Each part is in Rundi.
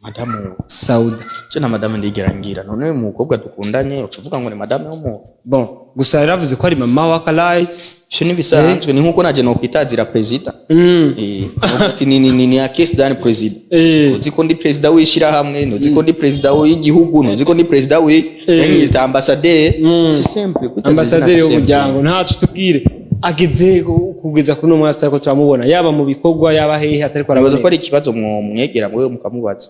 Madamu Sauda cyo madamu ndigerangira none umukobwa dukundanye ucuvuga ngo ni madamu yo bon gusa yaravuze ko ari mama wa Kalite cyo nibisanzwe ni nkuko naje no kwitazira president ni AKES DON president uziko ndi president wishira hamwe uziko ndi president w'igihugu uziko ndi president w'yita ambassadeur c'est simple ambassadeur y'umuryango ntacu tubwire ageze kugeza kuno mwasta ko turamubona yaba mu bikorwa yaba hehe atari kwa arabaza ko ari ikibazo mwegera mwe mukamubaza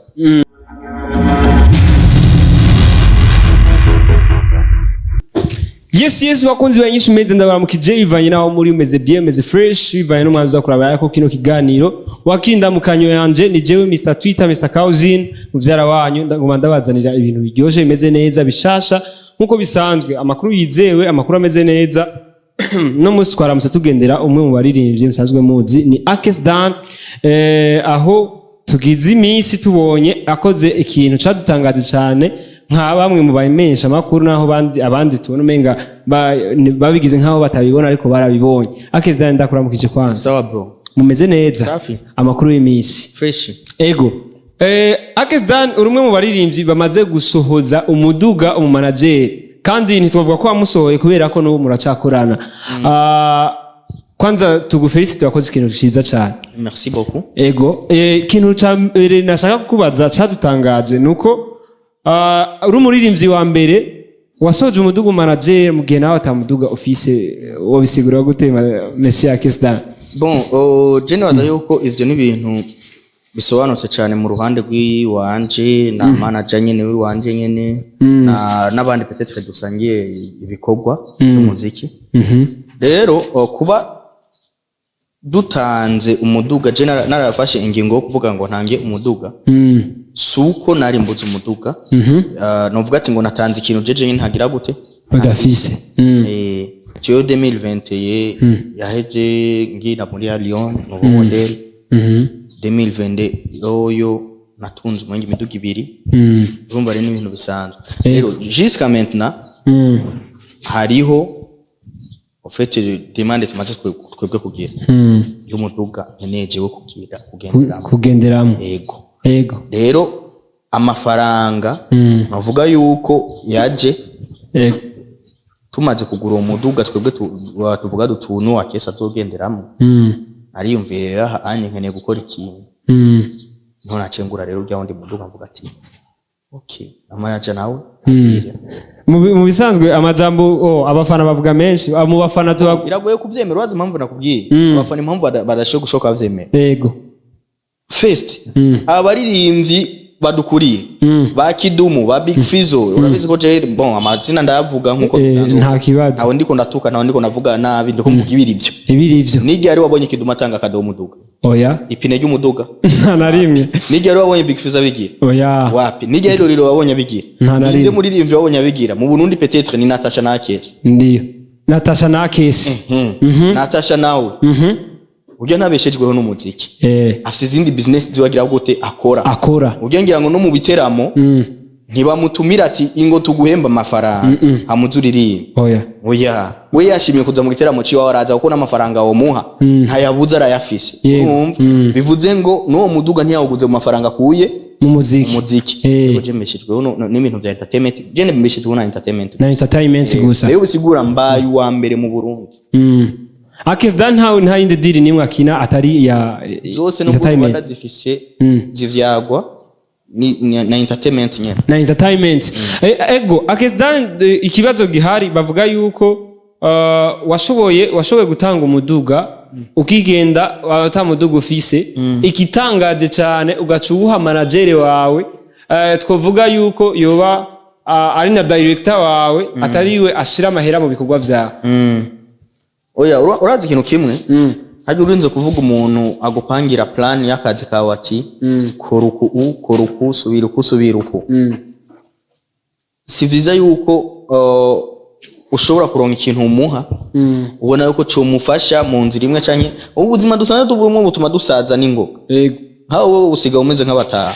Yes bakunzi banyishu meze ndabaramukije ivanye naho muri umeze bien meze fresh ivanye no mwanzo kuraba yako kino kiganiro wakinda mukanyo yanje ni jewe Mr Twitter Mr Cousin muvyara wanyu ndagoma ndabazanira ibintu biryoje bimeze neza bishasha nkuko bisanzwe amakuru yizewe amakuru ameze neza no musi twaramutse tugendera umwe mu baririmbyi musanzwe muzi ni AKES DON aho tugize iminsi tubonye akoze ikintu cadutangaje cyane nka bamwe mu bamenyesha makuru naho abandi tubona umenga babigize nkaho batabibona ariko barabibonye AKES DON ndakuramukije kwanza sawa bro mumeze neza safi amakuru y'iminsi fresh ego AKES DON urumwe mu baririmbyi bamaze gusohoza umuduga manager kandi ntitwavuga ko wamusohoye kubera ko no muracakorana kwanza tugufelicite wakoze ikintu ciza cyane merci beaucoup ego ikintu cyambere nashaka kubaza cyadutangaje nuko uri umuririmbyi wa mbere wasoje umuduga manager mu gihe nawe atamuduga office wobisigura gute Monsieur AKES DON bon je waza yuko ivyo ni ibintu bisobanutse cyane mu ruhande rw'iwanje na manager nyene w'iwanje nyene na nabandi peut-être dusangiye ibikorwa by'umuziki rero kuba dutanze umuduga je narafashe ingingo yo kuvuga ngo ntange umuduga suko nari mbuze umuduga novuga ati ngo natanze ikintu jeje nyine ntagira gute badafise cyo 2021 yaheje ngira muri Lyon nouveau model 2022 oyo natunze umwenge imiduga ibiri urumva rero ibintu bisanzwe rero jusqu'à maintenant hariho en fait demande tumaze twebwe kugira y'umuduga nkeneje wo kugenderamo ego rero amafaranga navuga yuko yaje tumaze kugura umuduga twebwe tuvuga dutuntu AKES azogenderamo ariyumvirira anye nkeneye gukora ikintu none acengura rero ujya wundi muduga mvuga ati okay amanager nawe mu bisanzwe amajambo abafana bavuga menshi mu bafana biragoye kuvyemera wazi impamvu nakubwiye abafana impamvu badashoka gushoka bavyemera yego first abaririmbyi badukuriye ba Kidumu ba Big Fizo urabizi ko je bon amazina ndayavuga nkuko bisanzwe nta kibazo aho ndiko ndatuka naho ndiko navuga nabi ndiko mvuga ibirivyo nigi ari wabonye Kidumu atanga kado umuduga oya ipine ry'umuduga nta narimwe nigi ari wabonye Big Fizo abigira oya wapi nigi ari rero wabonye abigira nta narimwe muri rimvyo wabonye abigira mu Burundi peut-être ni Natasha na AKES ndiyo Natasha na AKES Natasha nawe ujya ntabeshejweho n'umuziki afite izindi business ziwagira gute akora ujya ngira ngo no mu biteramo ntibamutumira ati ingo tuguhemba amafaranga amuzuririye oya we yashimye kuza mu biteramo ciwa waraza kuko n'amafaranga womuha ntayabuza arayafise bivuze ngo no muduga ntiyawuguze mu mafaranga kuye mu muziki uje mbeshejweho n'ibintu bya entertainment je mbeshejweho na entertainment gusa rero bisigura mbaye wa mbere mu Burundi AKES DON nta yindi diri nimwe akina atari ya zose no Rwanda zifishe zivyagwa na entertainment nyene na entertainment ego AKES DON ikibazo gihari bavuga yuko washoboye gutanga umuduga ukigenda utamuduga ufise ikitangaje cyane ugacuha manager wawe twovuga yuko yoba ari na director wawe atariwe ashira amahera mu bikorwa vyawe oya urazi ikintu kimwe haje urinze kuvuga umuntu agupangira plan y'akazi kawe ati koruku subiruku si vyiza yuko ushobora kuronka ikintu umuha ubona yuko cyo mufasha mu nzira imwe canke ubuzima dusanzwe tuburumwe butuma dusaza n'ingoga hawo wowe usiga umeze nk'abataha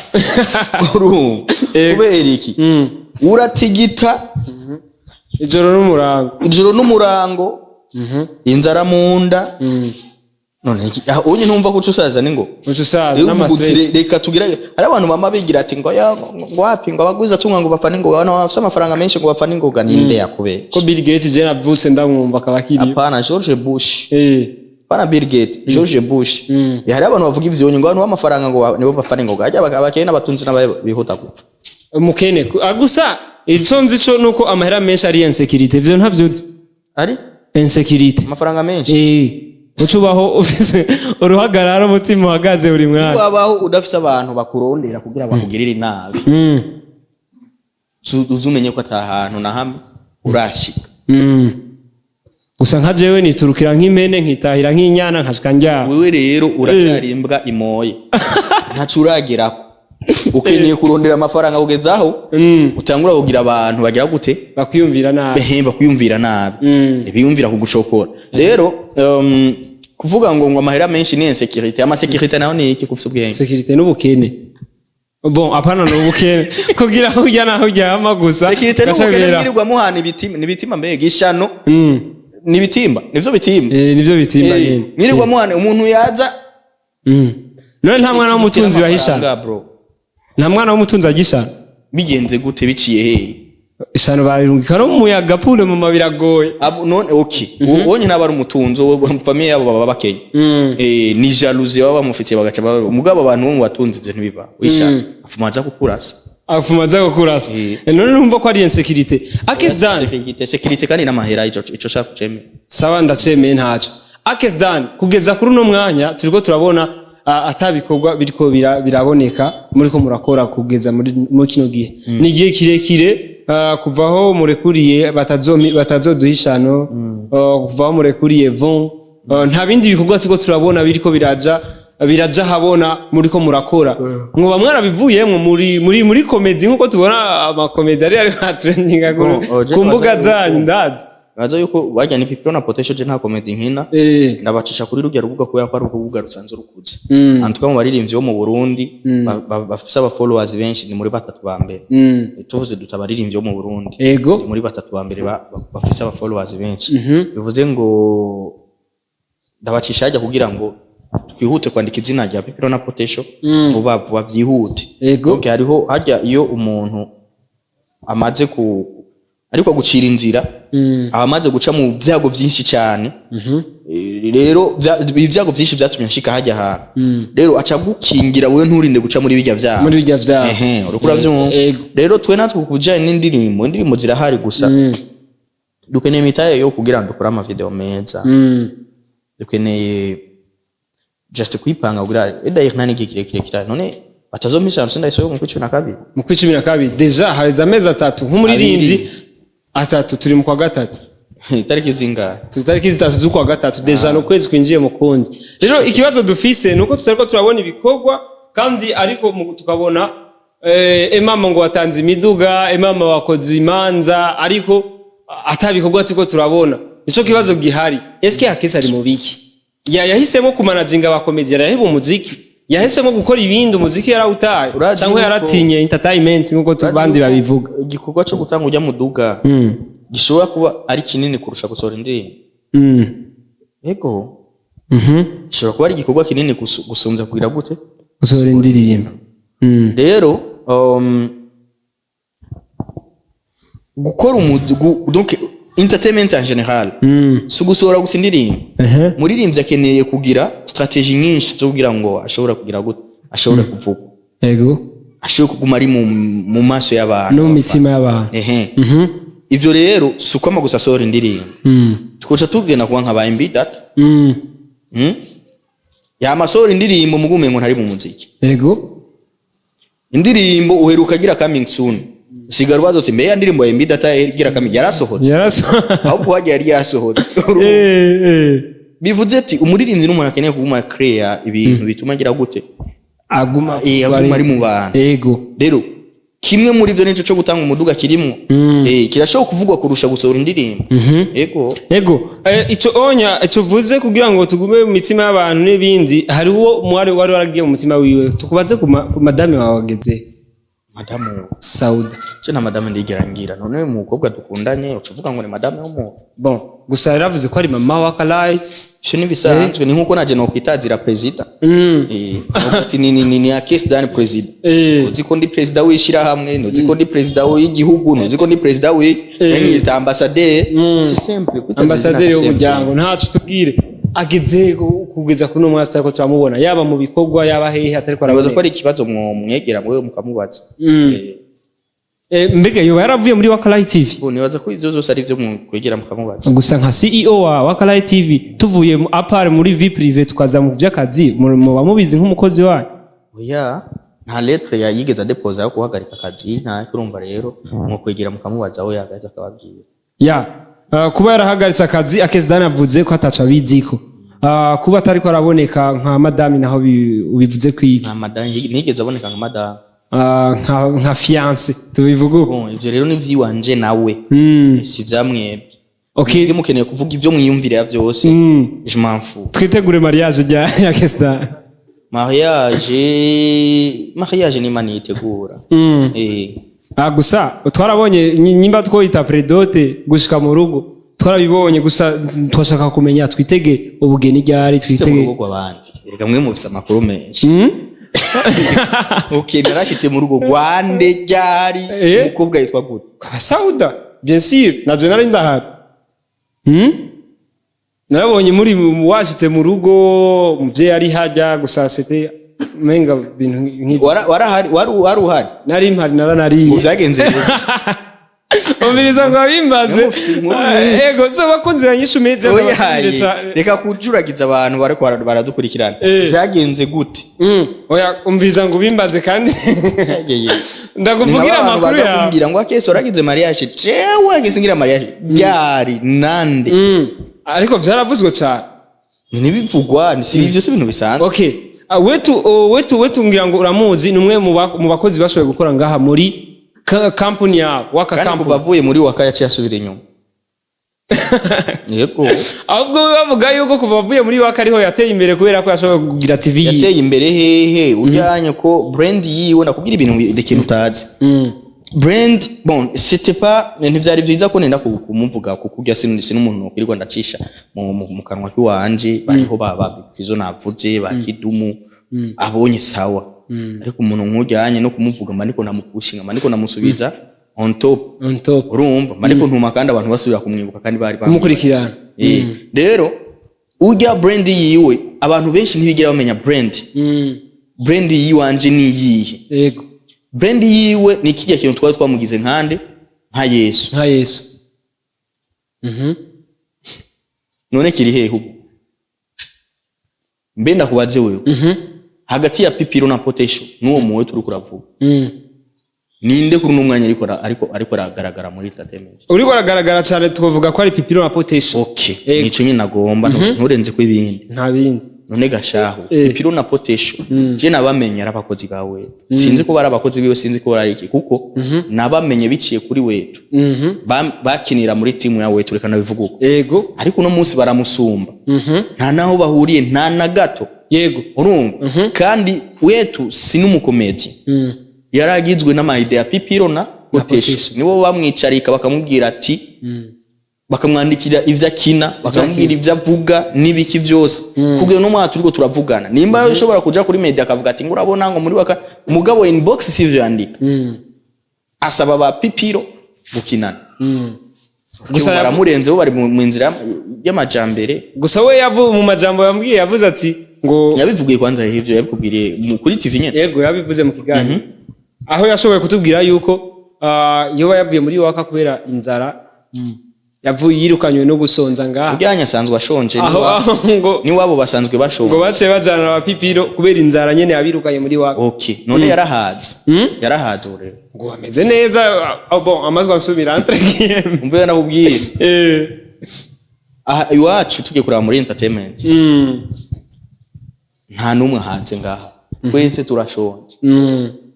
kubera iki uratigita ijoro n'umurango inzara munda none unye ntumva ko ucusaza ningo ucusaza n'amastress reka tugira ari abantu mama bigira ati ngo ya ngo wapi ngo abaguza tunga ngo bafana ngo bana bafite amafaranga menshi ngo bafana ngo ganinde yakube ko Bill Gates je navutse ndamwumva kabakiri apana George Bush pana Bill Gates George Bush hari abantu bavuga ivyo ngo abantu b'amafaranga ngo nibo bafana ngo gajya abakene n'abatunzi n'abihuta gupfa umukene gusa ico nzi co nuko amahera menshi ari insecurity ivyo ntavyo ari insecurity amafaranga menshi ucubaho ufise uruhagarara umutima uhagaze uri mwana wabaho udafise abantu bakurondera kugira bakugirire nabi uzumenye ko atahantu na hamwe urashika gusa nka jewe niturukira nk'imene nkitahira nk'inyana nkashika njya wewe rero uracyarimbwa imoye ntacuragerako ukeneye kurondera amafaranga ugezaho utangura kugira abantu bagira gute bakwiyumvira nabi bakwiyumvira nabi biyumvira kugushokora rero kuvuga ngo amahera menshi ni insecurity security naho ni iki kufise ubwenge security n'ubukene bon apana n'ubukene kugira aho ujya naho ujyama gusa security n'ubukene mwirirwa muhana ibitima mbega ishano nibitimba nivyo bitimba nivyo bitimba mwirirwa muhana umuntu yaza none nta mwana w'umutunzi bahishana nta mwana w'umutunzi agishana bigenze gute biciye he ishano barungika no muyaga pule mu mabiragoye none okay ubonye nabari umutunzi famille yabo baba bakenya ni jalousie baba bamufitiye bagaca mugabo abantu bo mu batunzi ivyo ntibiba wishana afumaza kukurasa none numva ko ari insecurity AKES DON security kandi n'amahera ico shaka ceme sawa ndacemeye ntaco AKES DON kugeza kuri no mwanya turiko turabona atabikorwa biriko biraboneka muri ko murakora kugeza muri kino gihe ni gihe kirekire kuvaho murekuriye batazoduhishano kuvaho murekuriye von nta bindi bikorwa turiko turabona biriko biraja habona muri ko murakora mwoba mwarabivuyemo muri comedy nkuko tubona amakomedi ari trending ku mbuga zanyu ndazi baza yuko bajya ni people na potential je nta comedy nkina ndabacisha kuri rujya rubuga ko yako ari urubuga rusanzwe rukuze antuka mu baririmbyi bo mu Burundi bafise aba followers benshi ni muri batatu ba mbere tuvuze dutabaririmbyi bo mu Burundi muri batatu ba mbere bafise aba followers benshi bivuze ngo ndabacisha ajya kugira ngo twihute kwandika izina rya people na potential vuba vyihute okay hariho hajya iyo umuntu amaze ariko gucira inzira abamaze guca mu byago byinshi cyane rero ibyago byinshi byatumye nshika hajya ha rero aca gukingira wewe nturinde guca muri bijya vyago urukura byo rero twe natwe kujanye n'indirimbo zirahari gusa dukeneye mitaye yo kugira ngo dukora ama video meza dukeneye just kwipanga kugira edaye nani kirekire none batazomisha msinda isoyo mu 12 deja haweza meza 3 nk'umuririmbyi atatu turi mu kwa gatatu tariki zinga tariki zitatu z'ukwa gatatu deja no kwezi kwinjiye mu kundi rero ikibazo dufise nuko tutariko turabona ibikorwa kandi ariko tukabona mama ngo watanze imiduga mama wakoze imanza ariko atabikorwa turiko turabona nico kibazo gihari eske AKES ari mu biki yahisemo kumanaginga abakomedi yaraheba umuziki yahisemo gukora ibindi umuziki yarawutaye cyangwa yaratinye entertainment nkuko tubandi babivuga igikorwa cyo gutanga ujya muduga gishobora kuba ari kinini kurusha gusohora indirimbo yego gishobora kuba ari igikorwa kinini gusumbya kugira gute gusohora indirimbo rero gukora donc entertainment en general sugusohora gusa indirimbo muririmbyi akeneye kugira strategy nyinshi zo kugira ngo ashobora kugira gute ashobora kuvuga yego ashobora kuguma ari mu maso y'abantu no mitima y'abantu ivyo rero sukoma gusa sohora indirimbo tukoca tugena kuba nka ba imbere data ya masohora indirimbo mugume ngo ntari mu muziki yego indirimbo uheruka gira coming soon sigara bazote mbe indirimbo ya imbere data gira coming yarasohotse ahubwo hajya yari yasohotse bivuze ati umuririmbyi n'umuntu akeneye kuguma create ibintu bituma gira gute aguma ari mu bantu yego rero kimwe muri byo nico cyo gutanga umuduga kirimo kirashobora kuvugwa kurusha gusohora indirimbo yego ico vuze kugira ngo tugume mu mitima y'abantu n'ibindi hari uwo mwari waragiye mu mutima wiwe tukubaze ku madame wawe wageze Madamu Sauda. cyo na madame ndigerangira none umukobwa dukundanye ucuvuga ngo ni madame w'umuntu. Bon, gusa yaravuze ko ari mama wa Kalite. Cyo nibisanzwe ni nkuko naje no kwitazira president. Ni AKES DON president. Uzi ko ndi president wishira hamwe, uzi ko ndi president w'igihugu, uzi ko ndi president w'yita ambassadeur. C'est simple. Ambassadeur y'umuryango ntacu tubwire. Ageze kugeza kuno mwasa ko turamubona yaba mu bikorwa yaba hehe atari ko arabaza ko ari ikibazo mwegera mwe mukamubaza. Mbega yo yaravuye muri Kalite TV. Nibaza ko ivyo zose ari byo kwegera mukamubaza. Gusa nka CEO wa Kalite TV tuvuye apart muri vie privée tukaza mu vy'akazi mu bamubizi nk'umukozi wayo. Oya nta lettre yigeza deposer yo kuhagarika akazi nta kurumva rero mu kwegera mukamubaza aho yagaza akababwira. Ya kuba yarahagaritse akazi AKES DON avuze ko ataca biziko. Kuba atari ko araboneka nka madame naho ubivuze kwiki. Nka madame nigeze aboneka nka madame. Nka fiance tubivuga uko. Ivyo rero ni vyiwanje nawe. Si vyamwebwe. Okay. Iyo mukeneye kuvuga ivyo mwiyumvira byose. Je m'en fous. Twitegure mariage ya AKES DON. Mariage ni mani itegura. Gusa twarabonye nyimba twoyita predote gushika mu rugo twarabibonye gusa twashaka kumenya twitege ubugeni ryari twitege mu rugo abandi reka mwe mu bisa makuru menshi okay narashitse mu rugo gwande ryari umukobwa yitwa gute kwa Sauda bien sûr na general ndahari narabonye muri washitse mu rugo muvye ari hajya gusa c'était menga bintu nk'ibyo wari uhari nari mpari nari byagenze umviriza ngo bimbaze ego so bakunze yanyishu meze reka kujuragiza abantu bariko baradukurikirana byagenze gute oya umviriza ngo bimbaze kandi ndakuvugira amakuru yawe kumbwira ngo AKES oragize mariage cewe AKES ngira mariage byari nande ariko vyaravuzwe cyane nibivugwa si ivyo se ibintu bisanzwe okay wetu ngira ngo uramuzi numwe mu bakozi bashoboye gukora ngaha muri company ya waka company kandi bavuye muri waka yaciye asubira inyuma yego ahubwo bavuga yuko kuva bavuye muri waka ariho yateye imbere kubera ko yashoboye kugira TV yateye imbere hehe uryanye ko brand yiwe nakubwira ibintu ikintu utazi brand bon c'était pas ntivyari vyiza ko nenda kumuvuga kuko sinu umuntu nokwirirwa ndacisha mu kanwa kiwanje bariho babizo navuze bakidumu abonye sawa ariko umuntu nkujyanye no kumuvuga maniko namupushinga maniko namusubiza on top urumva maniko ntuma kandi abantu basubira kumwibuka kandi bari kumukurikirana rero ujya brand yiwe abantu benshi ntibigira bamenya brand yiwanje ni yihe yego brand yiwe ni kijya kintu twari twamugize nkande nka Yesu none kiri hehe ubu mbe ndakubaze wewe hagati ya pipiro na potesho nuwo muwe turi kuravuga ninde kuri numwanya ariko aragaragara muri entertainment uriko aragaragara cyane tuvuga ko ari pipiro na potesho okay nico nyine nagomba nturenze ko ibindi nta bindi none gashaho pipiro na potesho je nabamenye arabakozi bawe sinzi ko barabakozi biwe sinzi ko bari iki kuko nabamenye biciye kuri wetu bakinira muri timu ya wetu reka nabivuga uko yego ariko no munsi baramusumba nta naho bahuriye nta na gato yego urumva kandi wetu sinumukomedi yaragizwe n'ama idea pipiro na potesho nibo bamwicarika bakamubwira ati bakamwandikira ivyo akina bakamubwira ivyo avuga nibiki byose kugira no mwa turiko turavugana nimba ushobora kuja kuri media akavuga ati ngurabona ngo muri waka umugabo inbox sivyo yandika asaba ba pipiro gukinana gusa baramurenze bo bari mu nzira y'amajambere gusa we yavu mu majambo yambwiye yavuze ati ngo yabivugiye kwanza hivyo yabikubwiriye kuri TV nyene yego yabivuze mu kiganiro aho yashoboye kutubwira yuko yoba yavuye muri waka kubera inzara yavuye yirukanywe no gusonza ngaha ujyanye asanzwe ashonje ni wabo basanzwe bashonje ngo bace bajana abapipiro kubera inzara nyene yabirukanye muri waka okay none yarahaze rero ngo ameze neza bon amazwa nsubira entre game umve nakubwira aha iwacu tugiye kuraba muri entertainment nta numwe hanze ngaha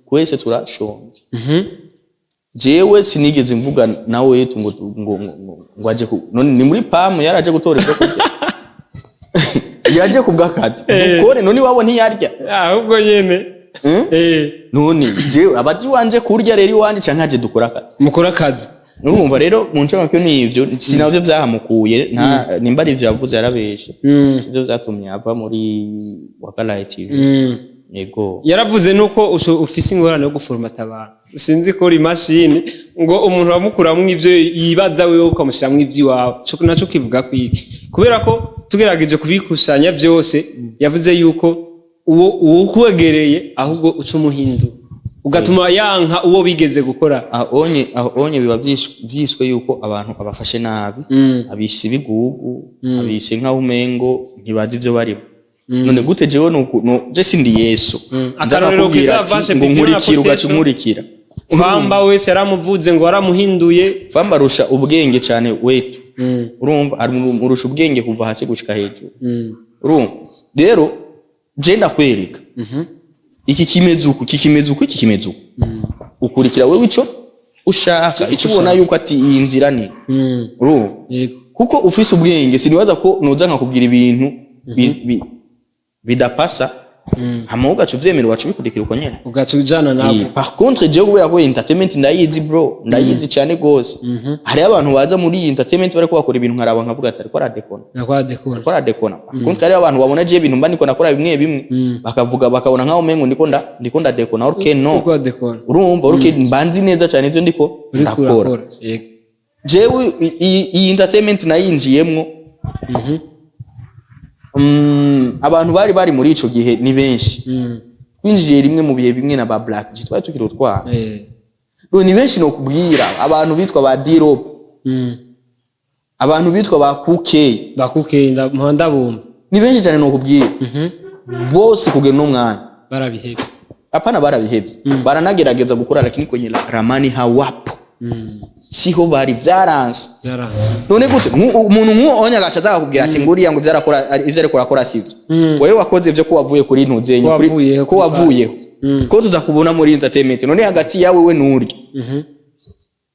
kwese turashonje jewe sinigeze mvuga nawe yetu ngo aje none ni muri pamu yaraje gutora ibyo kurya yaje kubwakazi ukore none wabo ntiyarya ahubwo nyene none je abaji wanje kurya rero iwanje canke aje dukora akazi mukora akazi urumva rero mu ncamo cyo nivyo sinavyo vyahamukuye nta nimba ari vyavuze yarabeshe ivyo vyatumye ava muri Wakala TV yego yaravuze nuko ufise ingorane yo guformata abantu sinzi ko uri machine ngo umuntu wamukuramwe ivyo yibaza wewe ukamushiramwe ivyiwawe cyo naco kivuga kwiki kubera ko tugerageje kubikusanya byose yavuze yuko uwo kwegereye ahubwo uca umuhindu ugatuma yanka uwo bigeze gukora onye biba vyiswe yuko abantu abafashe nabi abishe ibigugu abishe nka umengo ntibazi ivyo bari none gute jewe no je sindi Yesu akarorero kizavashe ngo nkurikira ugacumurikira Famba wese yaramuvuze ngo waramuhinduye Famba rusha ubwenge cyane wetu urumva arumurusha ubwenge kuva hasi gushika hejuru urumva rero je ndakwereka iki kimezuku ukurikira wewe ico ushaka ico ubona yuko ati iyi nzira ni urumva kuko ufise ubwenge sinibaza ko noza nkakubwira ibintu bidapasa hamoga chuvyemera wacu bikurikira uko nyene ugatujana nabo par contre je kubera ko entertainment ndayizi bro ndayizi cyane gose hari abantu baza muri entertainment bari bakora ibintu nkaraba nkavuga ati ariko aradekona par contre hari abantu babona je ibintu mba niko nakora bimwe bakavuga bakabona nkaho mengo ndiko ndadekona orke no urumva orke mbanzi neza cyane ivyo ndiko ndakora jewe iyi entertainment nayinjiyemwo abantu bari muri ico gihe ni benshi twinjiye rimwe mu bihe bimwe na ba Black G twari tukiri utwara ni benshi no kubwira abantu bitwa ba Dirop abantu bitwa ba Kuke ndabumva ni benshi cyane no kubwira bose kugera no mwanya barabihebye apana barabihebye baranagerageza gukora lakini kwenye ramani hawapo siho bari byaranze none gute umuntu nk'uonya gacha zakubwira ati nguriya ngo byarakora ivyo ariko akora sivyo wewe wakoze ivyo ko wavuye kuri ntuzenye ko wavuyeho ko tuzakubona muri entertainment none hagati yawe we nuri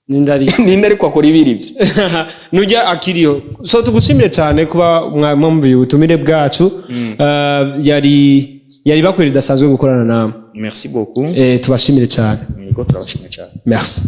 ninde ariko akora ibiri byo nujya akiriyo so tugushimire cyane kuba mwamvuye ubutumire bwacu yari bakwiri dasanzwe gukorana nawe merci beaucoup tubashimire cyane yego turabashimire cyane merci